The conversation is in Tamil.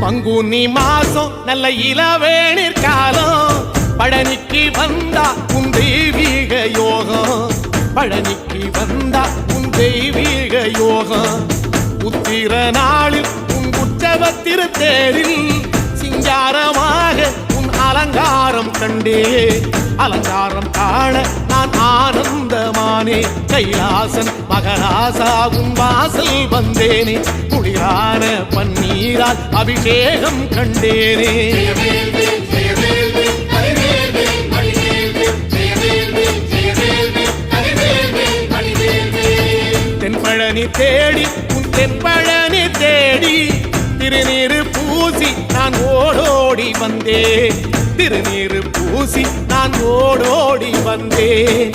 பங்குனி மாசம் நல்ல இளவேணிற் காலம் பழனிக்கு வந்தா உன் தெய்வீக யோகம் பழனிக்கு வந்தா உன் தெய்வீக யோகம் உத்திர நாளில் உன் உற்சவ திருத்தேரில் சிங்காரமாக உன் அலங்காரம் கண்டே அலங்காரம் காண நான் ஆனந்தமானே கைலாசன் மகராசா உன் வாசல் வந்தேனே குளிரான பன்னீரால் அபிஷேகம் கண்டேனே தென்பழனி தேடி உன் தென்பழனி தேடி திருநீரு பூசி நான் ஓடோடி வந்தேன் திருநீரு பூசி நான் ஓடோடி வந்தேன்